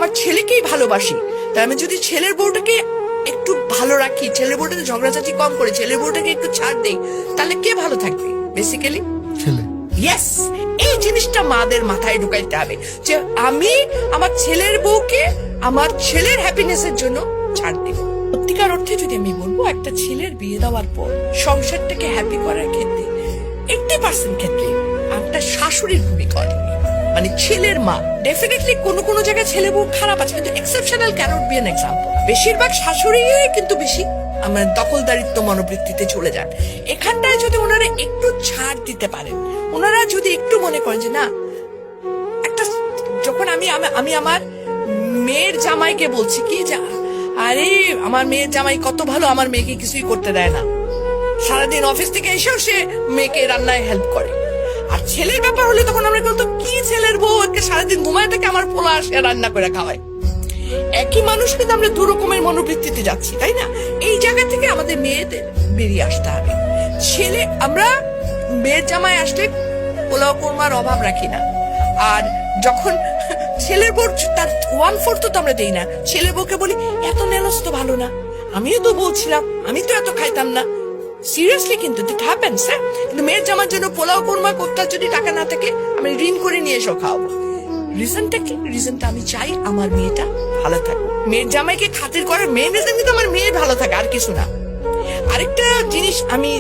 আমার ছেলেকেই ভালোবাসি, তাই আমি যদি ছেলের বউটাকে একটু ভালো রাখি, ছেলের বউটাকে ঝগড়াঝাটি কম করে ছেলের বউটাকে একটু ছাড় দেই, তাহলে কে ভালো থাকবে? বেসিক্যালি ছেলে। ইয়েস, এই জিনিসটা মাদের মাথায় ঢুকাইতে হবে যে আমি আমার ছেলের বউকে আমার ছেলের হ্যাপিনেসের জন্য ছাড় দেব। সত্যিকার অর্থে যদি আমি বলবো, একটা ছেলের বিয়ে দেওয়ার পর সংসারটাকে হ্যাপি করার ক্ষেত্রে 80% ক্ষেত্রে একটা শাশুড়ির ভূমিকা অনেক, মানে ছেলের মা। ডেফিনেটলি কোনো জায়গায় ছেলে বউ খারাপ আছে, কিন্তু exceptional cannot be an example. বেশিরভাগ শাশুড়ি কিন্তু বেশি আমার দখলদারিত্ব মনোবৃত্তিতে চলে যান। এখানটায় যদি ওনারা একটু ছাড় দিতে পারেন, ওনারা যদি একটু মনে করেন যে না, একটা যখন আমি আমার মেয়ের জামাইকে বলছি কি যে আরে আমার মেয়ের জামাই কত ভালো, আমার মেয়েকে কিছুই করতে দেয় না, সারাদিন অফিস থেকে এসেও সে মেয়েকে রান্নায় হেল্প করে। আর ছেলের ব্যাপার হলে তখন আমরা বলতাম কি ছেলের বউ একে সারাদিন ঘুমায় থেকে আমার পোলা আসে রান্না করে খাওয়ায়। একই মানুষ কিন্তু আমরা দু রকমের মনোবৃত্তিতে যাচ্ছি, তাই না? এই জায়গা থেকে আমাদের মেয়েদের বেরিয়ে আসতে হবে। আমরা মেয়ের জামাই আসলে পোলাও কোরমার অভাব রাখি না, আর যখন ছেলের বউ তার 1/4 তো আমরা দেই না, ছেলের বউকে বলি এত নেলস তো ভালো না, আমিও তো বলছিলাম, আমি তো এত খাইতাম না। সিরিয়াসলি কিন্তু ইট হ্যাপেন্স। হ্যাঁ, কিন্তু মেয়ের জামার জন্য পোলাও কোরমা করতে যদি টাকা না থাকে আমি ঋণ করে নিয়ে এসো খাওয়াবো। রিজনটা কি? রিজনটা আমি চাই আমার মেয়েটা ভালো থাকুক। মেয়ের জামাইকে খাতির করার মেন রিজন কিন্তু আমার মেয়ে ভালো থাকে, আর কিছু না। আরেকটা জিনিস আমি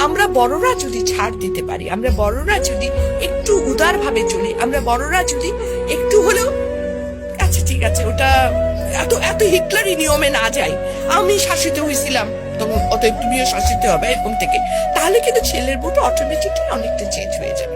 আমরা বড়রা যদি ছাড় দিতে পারি, আমরা বড়রা যদি একটু উদার ভাবে চলি, আমরা বড়রা যদি একটু হলেও আচ্ছা ঠিক আছে ওটা এত হিটলারি নিয়মে না যাই, আমি শাসিত হয়েছিলাম তখন অতএব তুমিও শাসিত হবে এরকম থেকে, তাহলে কিন্তু ছেলের বউটা অটোমেটিকলি অনেকটা চেঞ্জ হয়ে যাবে।